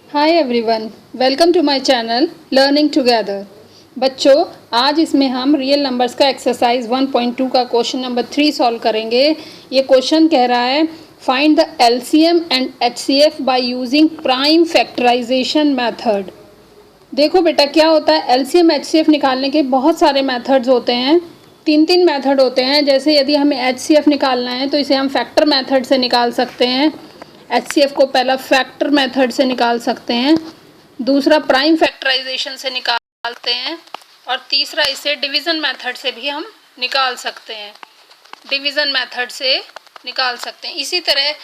Hi everyone, welcome to my channel learning together. बच्चों, आज इसमें हम रियल नंबर्स का एक्सरसाइज 1.2 का क्वेश्चन नंबर 3 सॉल्व करेंगे। ये क्वेश्चन कह रहा है find the LCM and HCF by using prime factorisation method. देखो बेटा, क्या होता है, एलसीएम एचसीएफ निकालने के बहुत सारे मेथड्स होते हैं। तीन मेथड होते हैं। जैसे यदि हमें एचसीएफ निकालना है तो इसे हम फैक्टर मेथड से निकाल सकते हैं। एचसीएफ को पहला फैक्टर मेथड से निकाल सकते हैं, दूसरा प्राइम फैक्टराइजेशन से निकालते हैं, और तीसरा इसे डिवीज़न मेथड से भी हम निकाल सकते हैं। डिवीज़न मेथड से निकाल सकते हैं। इसी तरह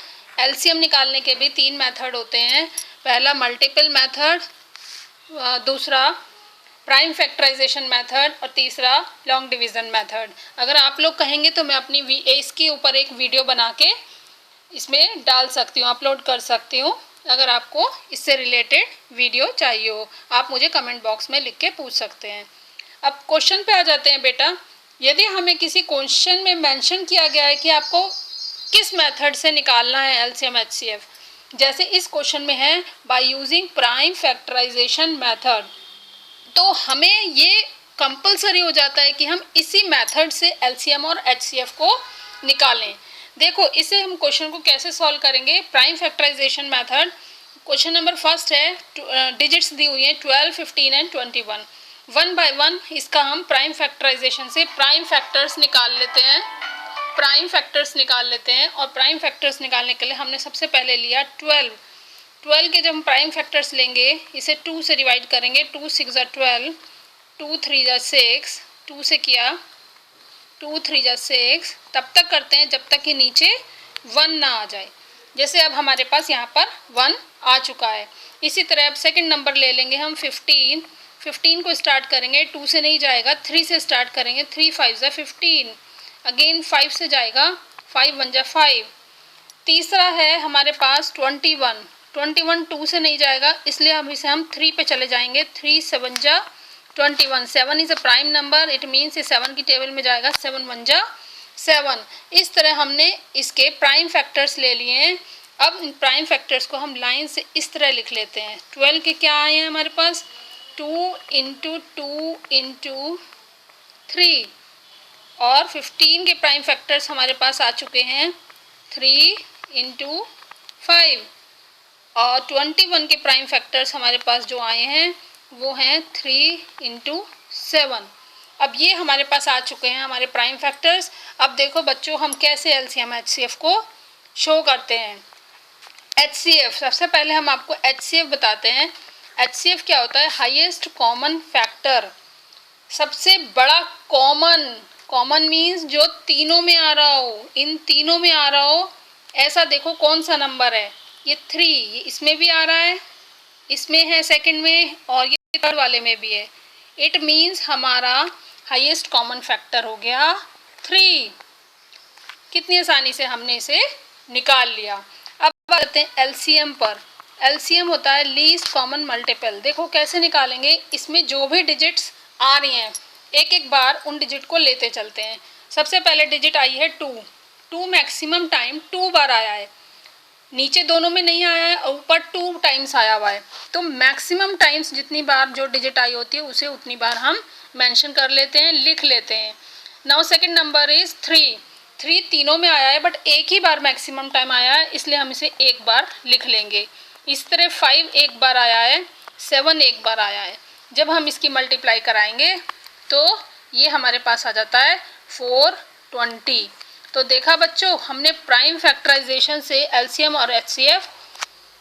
एलसीएम निकालने के भी तीन मेथड होते हैं। पहला मल्टीपल मेथड, दूसरा प्राइम फैक्टराइजेशन मेथड, और तीसरा लॉन्ग डिवीज़न मेथड। अगर आप लोग कहेंगे तो मैं अपनी इसके ऊपर एक वीडियो बना के इसमें डाल सकती हूँ, अपलोड कर सकती हूँ। अगर आपको इससे रिलेटेड वीडियो चाहिए हो, आप मुझे कमेंट बॉक्स में लिख के पूछ सकते हैं। अब क्वेश्चन पे आ जाते हैं बेटा। यदि हमें किसी क्वेश्चन में मेंशन किया गया है कि आपको किस मेथड से निकालना है एलसीएम एचसीएफ, जैसे इस क्वेश्चन में है by using prime factorisation method, तो हमें ये कंपलसरी हो जाता है कि हम इसी मेथड से एलसीएम और एचसीएफ को निकालें। देखो, इसे हम क्वेश्चन को कैसे सॉल्व करेंगे। Prime factorisation method, question number first है, डिजिट्स दी हुई हैं 12, 15 एंड 21। वन बाय वन इसका हम प्राइम फैक्टराइजेशन से प्राइम फैक्टर्स निकाल लेते हैं। और प्राइम फैक्टर्स निकालने के लिए हमने सबसे पहले लिया 12 के जब हम प्राइम फैक्टर्स लेंगे, इसे 2 से डिवाइड करेंगे। 2 6 ज़ा 12, 2 3 ज़ा 6, 2 से किया 2 3 ज़ा 6, तब तक करते हैं जब तक कि नीचे 1 ना आ जाए। जैसे अब हमारे पास यहाँ पर 1 आ चुका है। इसी तरह अब सेकंड नंबर ले लेंगे हम 15 को स्टार्ट करेंगे, 2 से नहीं जाएगा, 3 से स्टार्ट करेंगे। 3 5 ज़ा 15, अगेन 5 से जाएगा, 5 1 ज़ा 5। तीसरा है हमारे पास 21 2 से नहीं जाएगा, इसलिए हम 3 पे चले जाएंगे। 3 7 ज़ा 21, 7 is a prime number, it means ये 7 की टेबल में जाएगा। 7 1 ज़ा 7। इस तरह हमने इसके प्राइम फैक्टर्स ले लिए हैं। अब इन प्राइम फैक्टर्स को हम लाइन से इस तरह लिख लेते हैं। 12 के क्या आए हैं हमारे पास, 2 इंटू 2 इंटू 3, और 15 के प्राइम फैक्टर्स हमारे पास आ चुके हैं 3 इंटू 5, और 21 के प्राइम फैक्टर्स हमारे पास जो आए हैं वो हैं 3 इंटू 7। अब ये हमारे पास आ चुके हैं हमारे प्राइम फैक्टर्स। अब देखो बच्चों, हम कैसे एलसीएम एचसीएफ को शो करते हैं। एचसीएफ, सबसे पहले हम आपको एचसीएफ बताते हैं। एचसीएफ क्या होता है, हाईएस्ट कॉमन फैक्टर, सबसे बड़ा कॉमन मीन्स जो तीनों में आ रहा हो, इन तीनों में आ रहा हो। ऐसा देखो कौन सा नंबर है, ये 3, ये इसमें भी आ रहा है, इसमें है सेकंड में, और ये थर्ड वाले में भी है। इट मीन्स हमारा हाईएस्ट कॉमन फैक्टर हो गया 3। कितनी आसानी से हमने इसे निकाल लिया। अब आते हैं एलसीएम पर। एलसीएम होता है लीस्ट कॉमन मल्टीपल। देखो कैसे निकालेंगे, इसमें जो भी डिजिट्स आ रही हैं एक एक बार उन डिजिट को लेते चलते हैं। सबसे पहले डिजिट आई है 2 मैक्सिमम टाइम 2 बार आया है, नीचे दोनों में नहीं आया है, ऊपर 2 टाइम्स आया हुआ है। तो मैक्सिमम टाइम्स जितनी बार जो डिजिट आई होती है उसे उतनी बार हम मेंशन कर लेते हैं, लिख लेते हैं। नाउ सेकंड नंबर इज 3 तीनों में आया है, बट एक ही बार मैक्सिमम टाइम आया है, इसलिए हम इसे एक बार लिख लेंगे। इस तरह 5 एक बार आया है, 7 एक बार आया है। जब हम इसकी मल्टीप्लाई कराएंगे तो ये हमारे पास आ जाता है 420। तो देखा बच्चों, हमने प्राइम फैक्टराइजेशन से एलसीएम और एचसीएफ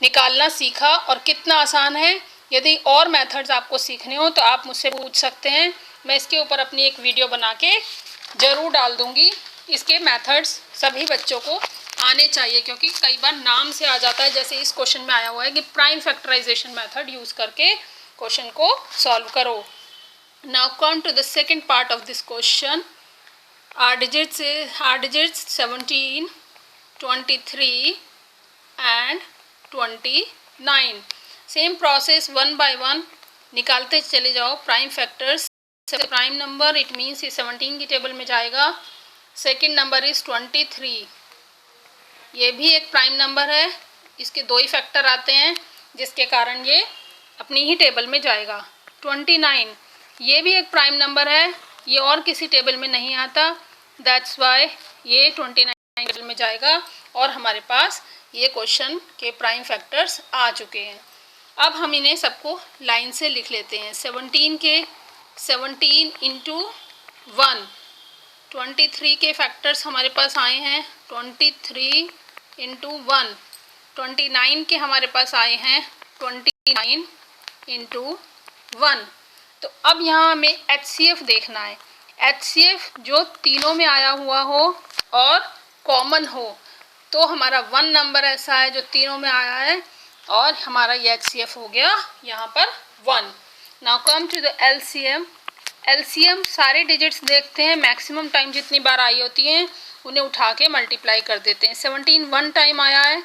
निकालना सीखा, और कितना आसान है। यदि और मेथड्स आपको सीखने हो तो आप मुझसे पूछ सकते हैं, मैं इसके ऊपर अपनी एक वीडियो बना के ज़रूर डाल दूँगी। इसके मेथड्स सभी बच्चों को आने चाहिए, क्योंकि कई बार नाम से आ जाता है, जैसे इस क्वेश्चन में आया हुआ है कि प्राइम फैक्टराइजेशन मेथड यूज़ करके क्वेश्चन को सॉल्व करो। Now come to the second part of this question. Our digits 17, 23 and 29। Same process 1 by 1 निकालते चले जाओ prime factors. Prime number it means ये 17 की टेबल में जाएगा। सेकंड नंबर इज़ 23, ये भी एक प्राइम नंबर है, इसके दो ही फैक्टर आते हैं। जिसके कारण ये अपनी ही टेबल में जाएगा। 29 ये भी एक प्राइम नंबर है, ये और किसी टेबल में नहीं आता, दैट्स वाई ये 29 टेबल में जाएगा और हमारे पास ये क्वेश्चन के प्राइम फैक्टर्स आ चुके हैं। अब हम इन्हें सबको लाइन से लिख लेते हैं। 17 इंटू 1, 23 के फैक्टर्स हमारे पास आए हैं, 23 इंटू 1। 29 के हमारे पास आए हैं 29 इंटू 1। तो अब यहाँ हमें HCF देखना है। HCF जो तीनों में आया हुआ हो और कॉमन हो, तो हमारा 1 नंबर ऐसा है जो तीनों में आया है और हमारा ये HCF हो गया यहाँ पर 1। Now come to the LCM। LCM सारे डिजिट्स देखते हैं, मैक्सिमम टाइम जितनी बार आई होती हैं उन्हें उठा के मल्टीप्लाई कर देते हैं। 17 1 टाइम आया है,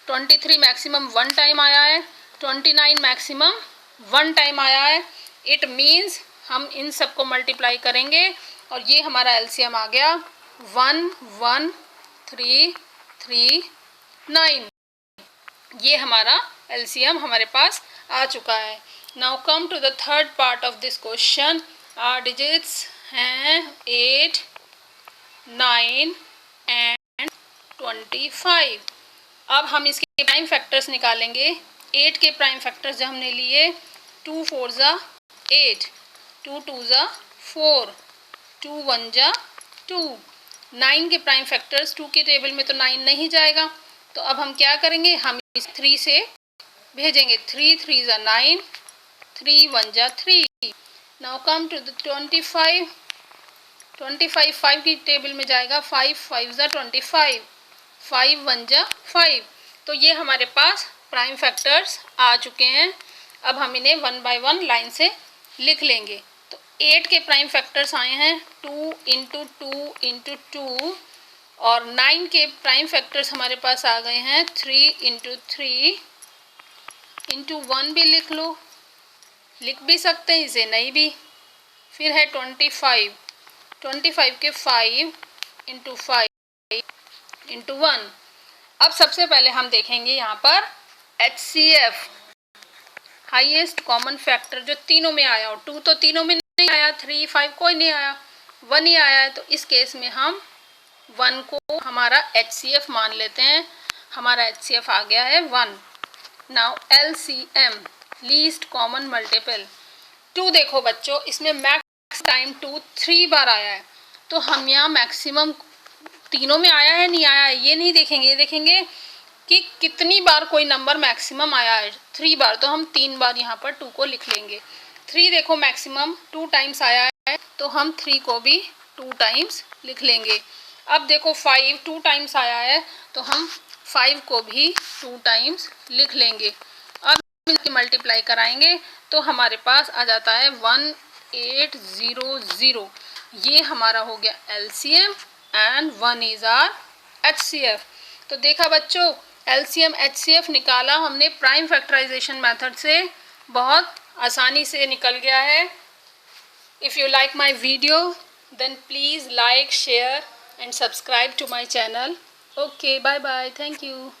23 मैक्सिमम 1 टाइम आया है, 29 मैक्सिमम 1 टाइम आया है। इट मीन्स हम इन सबको मल्टीप्लाई करेंगे और ये हमारा LCM आ गया 1 1 3 3 9। ये हमारा LCM हमारे पास आ चुका है। Now come to the third part of this question. Our digits हैं 8 9 एंड 25। अब हम इसके प्राइम फैक्टर्स निकालेंगे। 8 के प्राइम फैक्टर्स जो हमने लिए, 2 4 ज़ा 8, 2 2 ज़ा 4, 2 1 ज़ा 2। 9 के प्राइम फैक्टर्स, 2 के टेबल में तो 9 नहीं जाएगा, तो अब हम क्या करेंगे, हम इस 3 से भेजेंगे। 3 3 ज़ा 9, 3 1 ज़ा 3। Now come to the 25। 25 5 की टेबल में जाएगा, 5 5 ज़ा 25, 5 1 ज़ा 5। तो ये हमारे पास प्राइम फैक्टर्स आ चुके हैं। अब हम इन्हें 1 बाय 1 लाइन से लिख लेंगे। तो 8 के प्राइम फैक्टर्स आए हैं 2 इंटू 2 इंटू 2, और 9 के प्राइम फैक्टर्स हमारे पास आ गए हैं 3 इंटू 3 इंटू 1 भी लिख लो, लिख भी सकते हैं इसे, नहीं भी। फिर है 25, 25 के 5 इंटू 5 इंटू 1। अब सबसे पहले हम देखेंगे यहाँ पर HCF, हाईएस्ट कॉमन फैक्टर जो तीनों में आया हो। 2 तो तीनों में नहीं आया, 3 5 कोई नहीं आया, 1 ही आया है। तो इस केस में हम 1 को हमारा HCF मान लेते हैं। हमारा HCF आ गया है 1। Now LCM, least common multiple. 2 देखो बच्चों, इसमें मैक्स टाइम 2 3 बार आया है, तो हम यहाँ मैक्सिमम तीनों में आया है नहीं आया है ये नहीं देखेंगे, ये देखेंगे कि कितनी बार कोई नंबर मैक्सिमम आया है। 3 बार, तो हम 3 बार यहाँ पर 2 को लिख लेंगे। 3 देखो मैक्सिमम 2 टाइम्स आया है, तो हम 3 को भी 2 टाइम्स लिख लेंगे। अब देखो 5 2 टाइम्स आया है, तो हम 5 को भी 2 टाइम्स लिख लेंगे। अब इनकी मल्टीप्लाई कराएंगे तो हमारे पास आ जाता है 1800। ये हमारा हो गया LCM and 1 is our HCF। तो देखा बच्चों, LCM HCF निकाला हमने प्राइम फैक्टराइजेशन मेथड से, बहुत आसानी से निकल गया है। If you like my video then please like share and subscribe to my channel. Okay, bye bye, thank you.